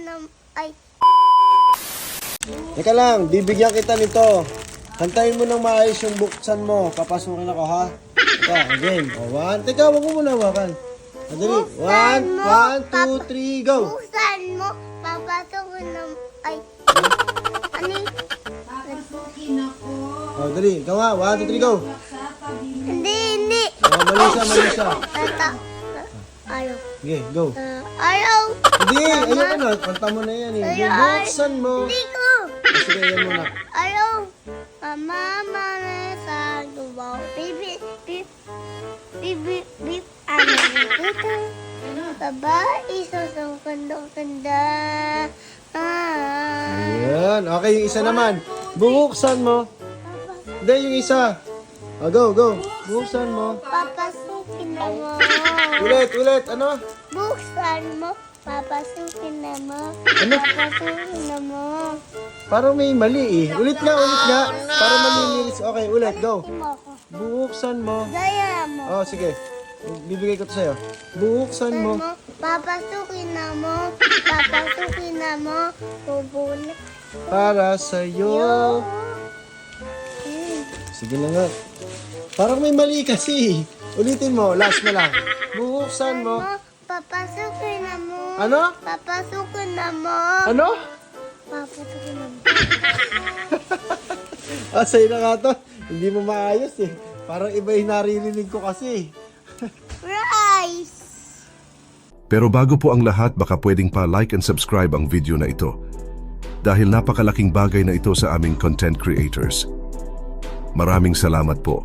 na, ay, Teka lang, bibigyan kita nito. Kantayin mo ng maayos yung buksan mo. Papasukin ako, ha? Ito, again. O, one. Teka, wag mo muna hawakan. Madali. One, one, two, three, go. buksan mo, papasukin na, ay, ano yun? Papasukin ako. O, dali. Ikaw nga. One, two, three, go. Hindi. O, mali siya. Tata, ayaw. Okay, go. Ayaw. Hindi, ayoko na. Kanta mo na yan, eh. Bubuksan mo. Hindi ko. O, sige, yan muna. Ayaw. Mama na sa dubaw. Bibi, ano dito? Babae, susong kanda. Ayan. Okay, yung isa naman. Bubuksan mo. Hindi, yung isa. O, go. Buksan mo. Papasukin na mo. Ulit. Ano? Buksan mo. Papasukin na mo. Ano? Papasukin na mo. Parang may mali, eh. Ulit nga. Parang mali yung lyrics. Okay, ulit. Go. Hindi mo ako. Buksan mo. Gaya mo. Oh, sige. Bibigay ko to sa'yo. Buksan mo. Papasukin na mo. Papasukin na mo. Bubulak. Para sa'yo. Sige na nga. Parang may mali kasi. Ulitin mo. Last na lang. Buksan mo. Papasukin na mo. Ano? Papasukin na mo. Ano? Papasukin na mo. Ah, sa'yo na nga to. Hindi mo maayos eh. Parang iba yung naririnig ko kasi. Rice. Pero bago po ang lahat, baka pwedeng pa like and subscribe ang video na ito. Dahil napakalaking bagay na ito sa aming content creators. Maraming salamat po.